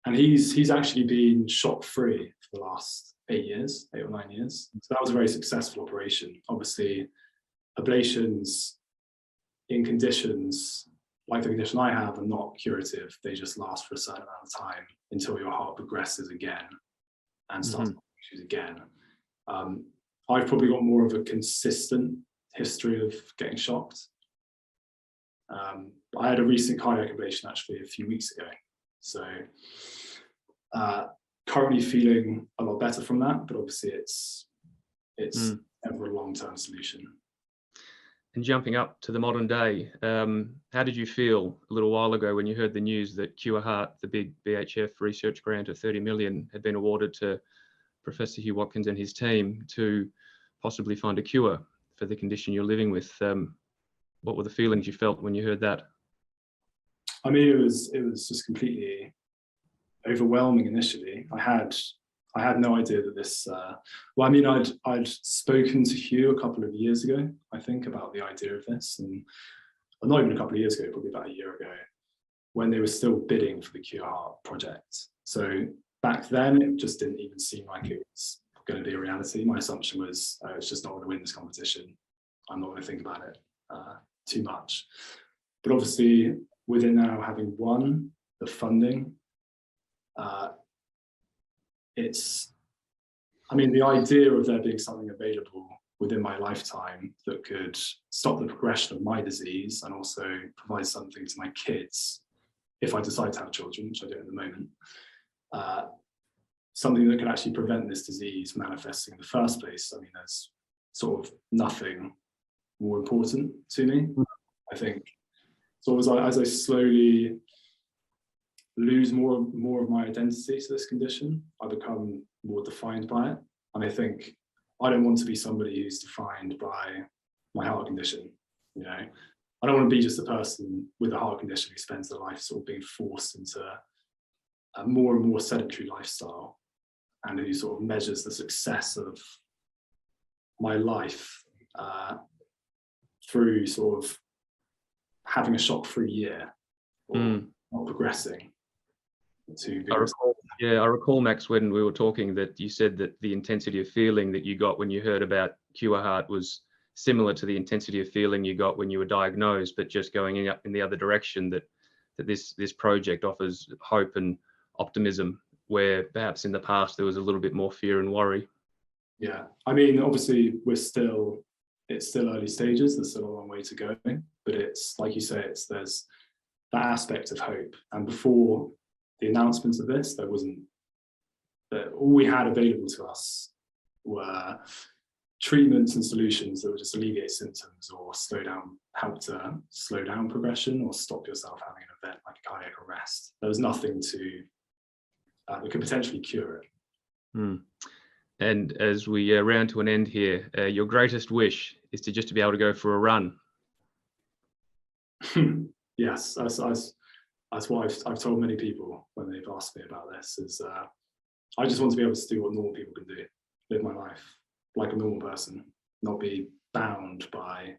And he's actually been shock-free for the last 8 or 9 years. So that was a very successful operation. Obviously, ablations in conditions like the condition I have are not curative. They just last for a certain amount of time until your heart progresses again and starts issues again. I've probably got more of a consistent history of getting shocked. I had a recent cardiac ablation actually a few weeks ago. So currently feeling a lot better from that, but obviously it's never a long-term solution. And jumping up to the modern day, how did you feel a little while ago when you heard the news that CureHeart, the big BHF research grant of 30 million, had been awarded to Professor Hugh Watkins and his team to possibly find a cure for the condition you're living with? What were the feelings you felt when you heard that? I mean, it was just completely overwhelming initially. I had no idea that this. Well, I mean, I'd spoken to Hugh a couple of years ago, I think, about the idea of this, and well, not even a couple of years ago, probably about a year ago, when they were still bidding for the CureHeart project. So back then, it just didn't even seem like it was going to be a reality. My assumption was, it's just not going to win this competition. I'm not going to think about it too much. But obviously, with it now having won the funding I mean, the idea of there being something available within my lifetime that could stop the progression of my disease and also provide something to my kids, if I decide to have children, which I do at the moment, something that could actually prevent this disease manifesting in the first place. I mean, there's sort of nothing more important to me. I think so as I slowly lose more of my identity to this condition, I become more defined by it. And I think I don't want to be somebody who's defined by my heart condition. You know, I don't want to be just a person with a heart condition who spends their life sort of being forced into a more and more sedentary lifestyle, and who sort of measures the success of my life through sort of having a shock-free year or not progressing. I recall, Max, when we were talking, that you said that the intensity of feeling that you got when you heard about CureHeart was similar to the intensity of feeling you got when you were diagnosed, but just going in the other direction, that this project offers hope and optimism, where perhaps in the past there was a little bit more fear and worry. Yeah, I mean, obviously it's still early stages, there's still a long way to go, but it's like you say, there's that aspect of hope. And before the announcements of this, all we had available to us were treatments and solutions that would just alleviate symptoms or help to slow down progression or stop yourself having an event like a cardiac arrest. There was nothing that could potentially cure it. And as we round to an end here, your greatest wish is to just to be able to go for a run. Yes, that's what I've told many people when they've asked me about this, is I just want to be able to do what normal people can do, live my life like a normal person, not be bound by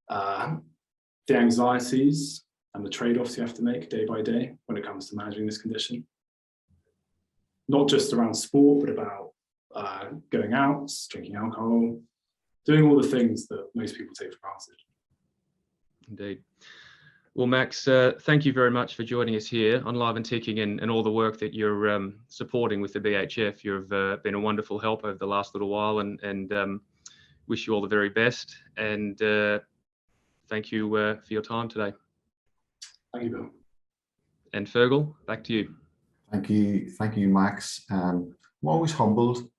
the anxieties and the trade-offs you have to make day by day when it comes to managing this condition. Not just around sport, but about going out, drinking alcohol, doing all the things that most people take for granted. Indeed. Well, Max, thank you very much for joining us here on Live and Ticking, and all the work that you're supporting with the BHF. You've been a wonderful help over the last little while, and wish you all the very best. And thank you for your time today. Thank you, Bill. And Fearghal, back to you. Thank you, Max. I'm always humbled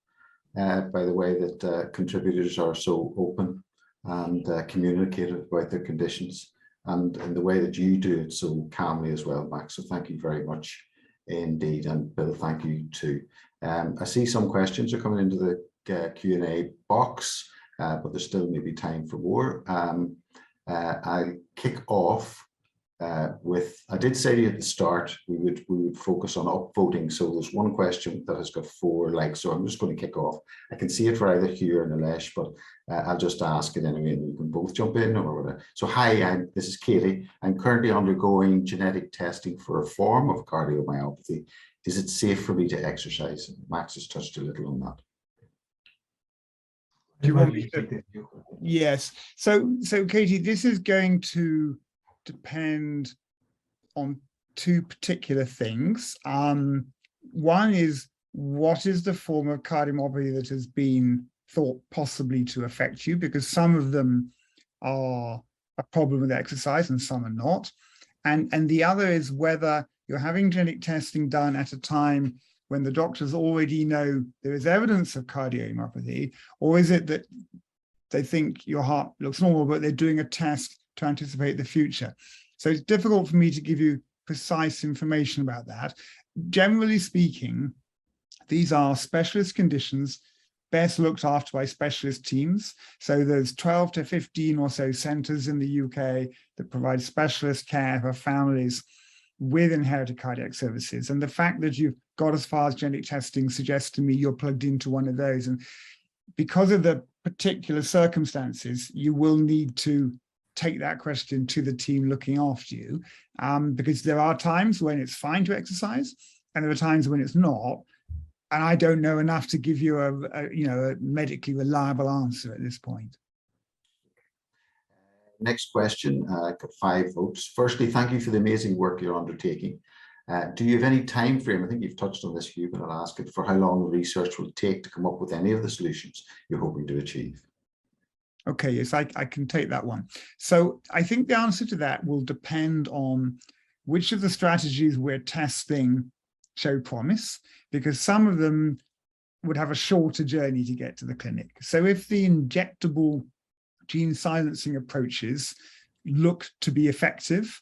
by the way that contributors are so open and communicative about their conditions, and the way that you do it so calmly as well, Max. So thank you very much indeed. And Bill, thank you too. I see some questions are coming into the Q&A box, but there's still maybe time for more. I'll kick off with, I did say at the start we would focus on upvoting. So there's one question that has got 4 likes, so I'm just going to kick off. I can see it for either Hugh or Nilesh, but I'll just ask it anyway, and you can both jump in or whatever. So hi, this is Katie. I'm currently undergoing genetic testing for a form of cardiomyopathy. Is it safe for me to exercise? Max has touched a little on that. Do you want me to? Yes. So Katie, this is going to depend on 2 particular things. One is, what is the form of cardiomyopathy that has been thought possibly to affect you? Because some of them are a problem with exercise and some are not. And the other is whether you're having genetic testing done at a time when the doctors already know there is evidence of cardiomyopathy, or is it that they think your heart looks normal, but they're doing a test to anticipate the future? So it's difficult for me to give you precise information about that. Generally speaking, these are specialist conditions best looked after by specialist teams. So there's 12 to 15 or so centres in the UK that provide specialist care for families with inherited cardiac services. And the fact that you've got as far as genetic testing suggests to me you're plugged into one of those. And because of the particular circumstances, you will need to take that question to the team looking after you, because there are times when it's fine to exercise and there are times when it's not. And I don't know enough to give you a medically reliable answer at this point. Next question, got 5 votes. Firstly, thank you for the amazing work you're undertaking. Do you have any time frame? I think you've touched on this, Hugh, but I'll ask it, for how long the research will take to come up with any of the solutions you're hoping to achieve? Okay, yes, I can take that one. So I think the answer to that will depend on which of the strategies we're testing show promise, because some of them would have a shorter journey to get to the clinic. So if the injectable gene silencing approaches look to be effective,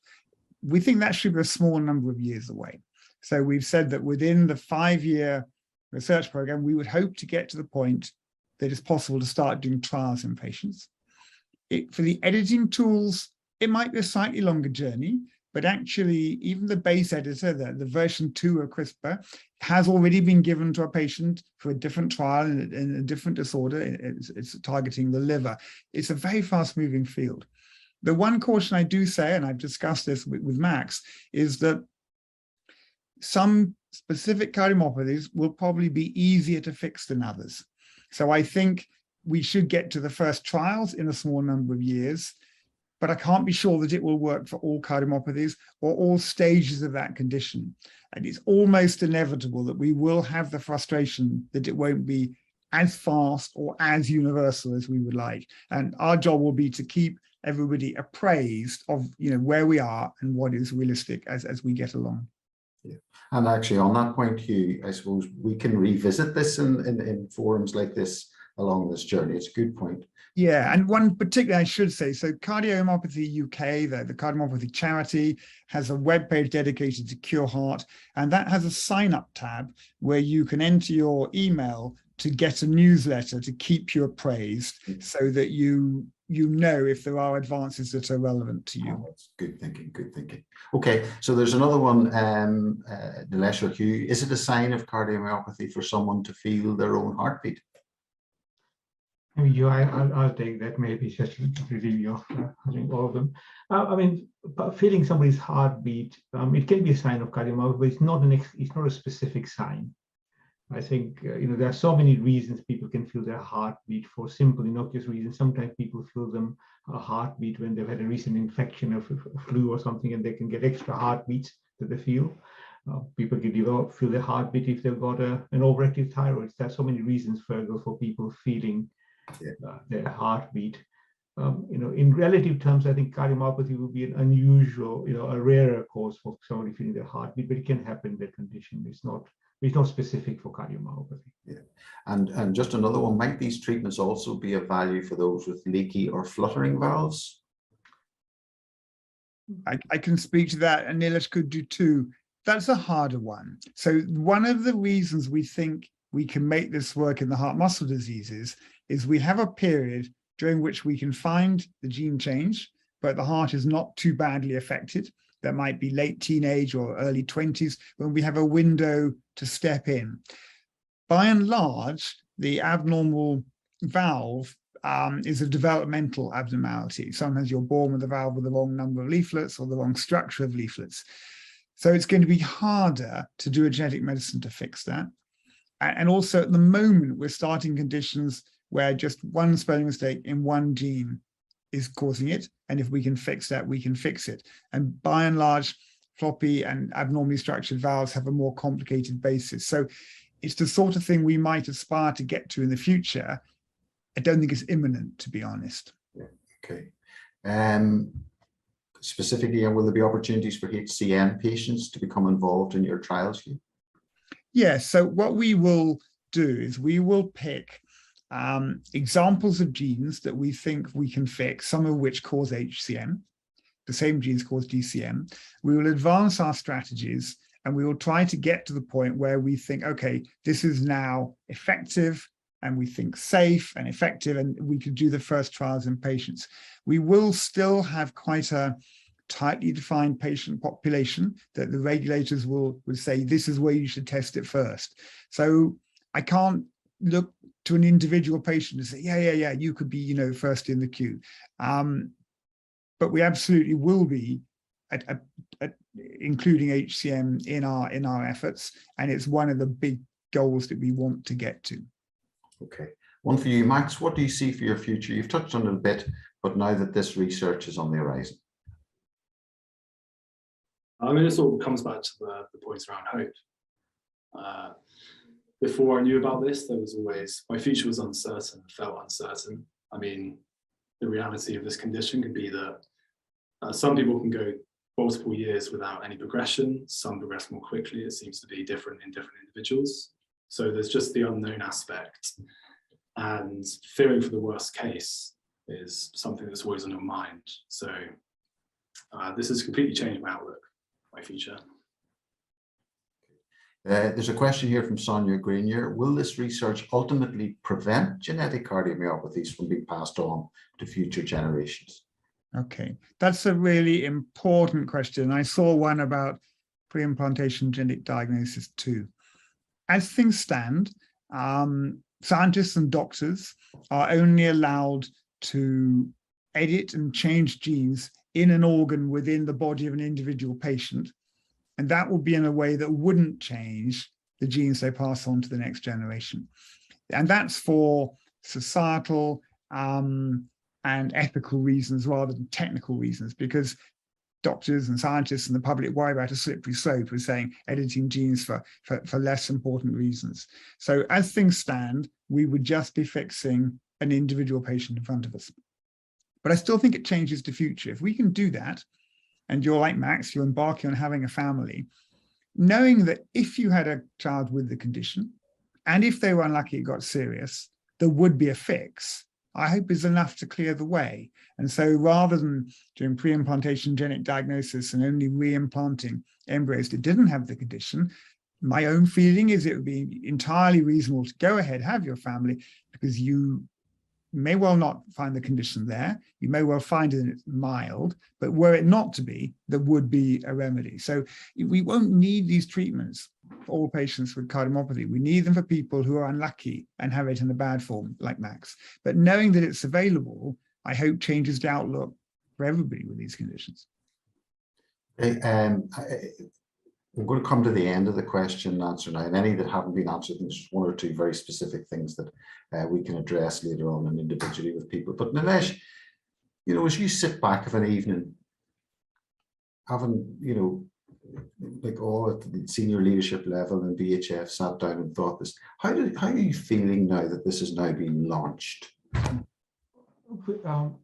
we think that should be a small number of years away. So we've said that within the 5-year research program, we would hope to get to the point that it's possible to start doing trials in patients. For the editing tools, it might be a slightly longer journey, but actually even the base editor, the version 2 of CRISPR, has already been given to a patient for a different trial in a different disorder. It's targeting the liver. It's a very fast moving field. The one caution I do say, and I've discussed this with Max, is that some specific cardiomyopathies will probably be easier to fix than others. So I think we should get to the first trials in a small number of years, but I can't be sure that it will work for all cardiomyopathies or all stages of that condition. And it's almost inevitable that we will have the frustration that it won't be as fast or as universal as we would like. And our job will be to keep everybody appraised of where we are and what is realistic as we get along. Yeah. And actually on that point, Hugh, I suppose we can revisit this in forums like this along this journey. It's a good point. Yeah, and one particular I should say, so Cardiomyopathy UK, the Cardiomyopathy charity, has a webpage dedicated to CureHeart, and that has a sign-up tab where you can enter your email to get a newsletter to keep you appraised, so that you know if there are advances that are relevant to you. Oh, that's good thinking, good thinking. Okay, so there's another one, Nilesh or Hugh. Is it a sign of cardiomyopathy for someone to feel their own heartbeat? I'll take that. Maybe just to review of all of them. I mean, feeling somebody's heartbeat, it can be a sign of cardiomyopathy, but it's not a specific sign. I think there are so many reasons people can feel their heartbeat for simple, innocuous reasons. Sometimes people feel a heartbeat when they've had a recent infection of a flu or something, and they can get extra heartbeats that they feel. People can feel their heartbeat if they've got an overactive thyroid. There are so many reasons, Fearghal, for people feeling their heartbeat. In relative terms, I think cardiomyopathy would be an unusual, a rarer cause for somebody feeling their heartbeat, but it can happen in that condition. It's not specific for cardiomyopathy. Yeah, and just another one. Might these treatments also be of value for those with leaky or fluttering valves? I can speak to that, and Nilesh could do too. That's a harder one. So one of the reasons we think we can make this work in the heart muscle diseases is we have a period during which we can find the gene change, but the heart is not too badly affected. That might be late teenage or early 20s, when we have a window to step in. By and large, the abnormal valve is a developmental abnormality. Sometimes you're born with a valve with the wrong number of leaflets or the wrong structure of leaflets. So it's going to be harder to do a genetic medicine to fix that. And also at the moment, we're starting conditions where just one spelling mistake in one gene is causing it. And if we can fix that, we can fix it. And by and large, floppy and abnormally structured valves have a more complicated basis. So it's the sort of thing we might aspire to get to in the future. I don't think it's imminent, to be honest. Okay. Specifically, will there be opportunities for HCM patients to become involved in your trials, Hugh? Yes, so what we will do is we will pick examples of genes that we think we can fix, some of which cause HCM. The same genes cause GCM. We will advance our strategies, and we will try to get to the point where we think, okay, this is now effective, and we think safe and effective, and we could do the first trials in patients. We will still have quite a tightly defined patient population that the regulators would say, this is where you should test it first. So I can't look to an individual patient and say, yeah, you could be, first in the queue. But we absolutely will be including HCM in our efforts, and it's one of the big goals that we want to get to. Okay, one for you, Max. What do you see for your future? You've touched on it a bit, but now that this research is on the horizon. I mean, it sort of comes back to the points around hope. Before I knew about this, there was always, my future was uncertain, felt uncertain. I mean, the reality of this condition can be that some people can go multiple years without any progression, some progress more quickly. It seems to be different in different individuals. So there's just the unknown aspect, and fearing for the worst case is something that's always on your mind. So this has completely changed my outlook, my future. There's a question here from Sonia Grenier. Will this research ultimately prevent genetic cardiomyopathies from being passed on to future generations? Okay, that's a really important question. I saw one about pre-implantation genetic diagnosis too. As things stand, scientists and doctors are only allowed to edit and change genes in an organ within the body of an individual patient. And that will be in a way that wouldn't change the genes they pass on to the next generation. And that's for societal and ethical reasons rather than technical reasons, because doctors and scientists and the public worry about a slippery slope of saying editing genes for less important reasons. So as things stand, we would just be fixing an individual patient in front of us. But I still think it changes the future. If we can do that, and you're like Max, you're embarking on having a family, knowing that if you had a child with the condition, and if they were unlucky it got serious, there would be a fix, I hope is enough to clear the way. And so rather than doing pre-implantation genetic diagnosis and only re-implanting embryos that didn't have the condition, my own feeling is it would be entirely reasonable to go ahead, have your family, because you may well not find the condition there. You may well find it it's mild, but were it not to be, there would be a remedy. So we won't need these treatments for all patients with cardiomyopathy. We need them for people who are unlucky and have it in a bad form, like Max. But knowing that it's available, I hope changes the outlook for everybody with these conditions. We're going to come to the end of the question and answer now, and any that haven't been answered, there's one or two very specific things that we can address later on and individually with people. But Nilesh, you know, as you sit back of an evening, having, you know, like all at the senior leadership level and BHF sat down and thought this, how are you feeling now that this has now been launched? I'm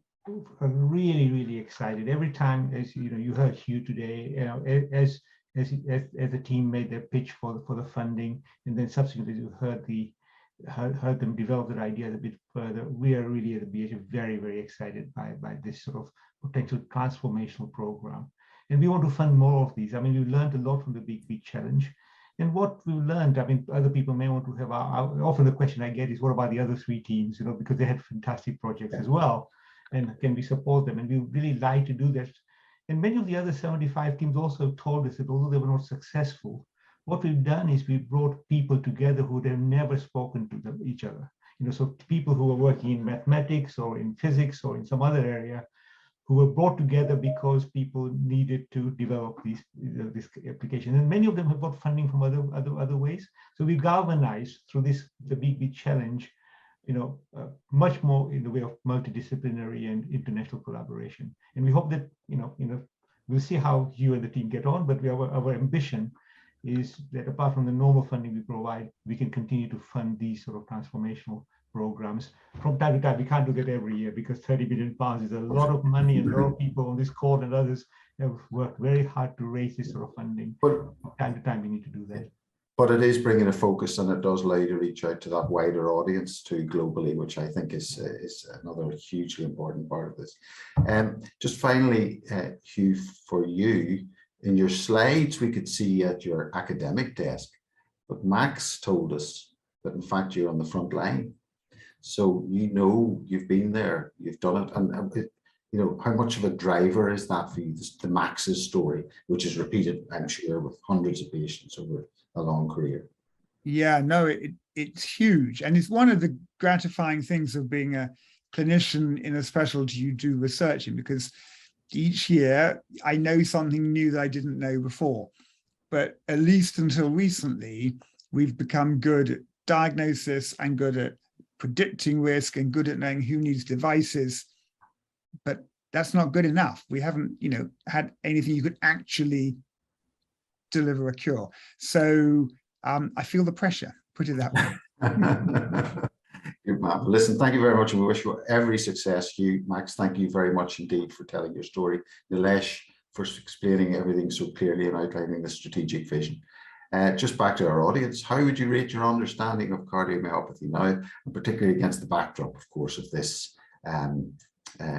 really excited. Every time, as you know, you heard Hugh today, you know, as the team made their pitch for the funding, and then subsequently you heard them develop their ideas a bit further. We are really at the BHF very excited by this sort of potential transformational program, and we want to fund more of these. I mean, we learned a lot from the Big Beat Challenge, and what we learned, I mean, other people may want to have. Often the question I get is, what about the other three teams? You know, because they had fantastic projects as well, and can we support them? And we really like to do that. And many of the other 75 teams also told us that although they were not successful, what we've done is we brought people together who had never spoken to each other. You know, so people who were working in mathematics or in physics or in some other area, who were brought together because people needed to develop this application. And many of them have got funding from other ways. So we galvanized through the Big Beat Challenge, you know, much more in the way of multidisciplinary and international collaboration. And we hope that, you know, we'll see how you and the team get on, but our ambition is that apart from the normal funding we provide, we can continue to fund these sort of transformational programs from time to time. We can't do that every year because £30 billion is a lot of money, and a lot of people on this court and others have worked very hard to raise this sort of funding. But from time to time we need to do that. But it is bringing a focus, and it does allow you to reach out to that wider audience too globally, which I think is another hugely important part of this. Just finally, Hugh, for you, in your slides, we could see at your academic desk, but Max told us that in fact you're on the front line. So, you know, you've been there, you've done it. And you know, how much of a driver is that for you, the Max's story, which is repeated, I'm sure, with hundreds of patients over a long career? Yeah, no, it's huge. And it's one of the gratifying things of being a clinician in a specialty you do research in, because each year I know something new that I didn't know before. But at least until recently, we've become good at diagnosis and good at predicting risk and good at knowing who needs devices. But that's not good enough. We haven't, you know, had anything you could actually deliver a cure. So I feel the pressure, put it that way. Good man. Listen, thank you very much, and we wish you every success. Hugh, Max, thank you very much indeed for telling your story. Nilesh, for explaining everything so clearly and outlining the strategic vision. Just back to our audience, how would you rate your understanding of cardiomyopathy now, and particularly against the backdrop, of course, of this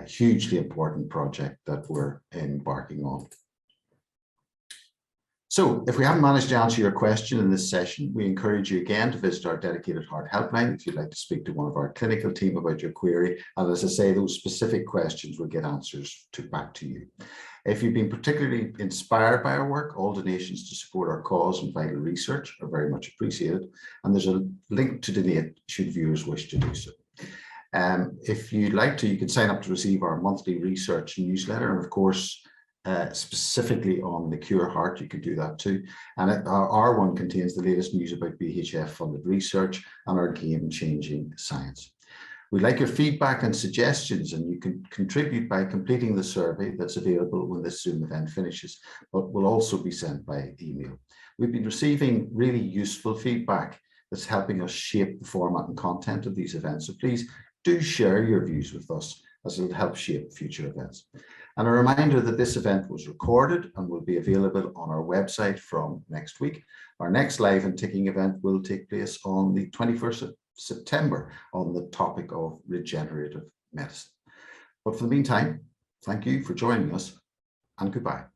hugely important project that we're embarking on? So if we haven't managed to answer your question in this session, we encourage you again to visit our dedicated heart helpline if you'd like to speak to one of our clinical team about your query. And as I say, those specific questions will get answers back to you. If you've been particularly inspired by our work, all donations to support our cause and vital research are very much appreciated. And there's a link to donate should viewers wish to do so. If you'd like to, you can sign up to receive our monthly research newsletter. And of course, specifically on the CureHeart, you can do that too. And our one contains the latest news about BHF funded research and our game-changing science. We'd like your feedback and suggestions, and you can contribute by completing the survey that's available when this Zoom event finishes, but will also be sent by email. We've been receiving really useful feedback that's helping us shape the format and content of these events. So please do share your views with us, as it'll help shape future events. And a reminder that this event was recorded and will be available on our website from next week. Our next live and ticking event will take place on the 21st of September on the topic of regenerative medicine. But for the meantime, thank you for joining us, and goodbye.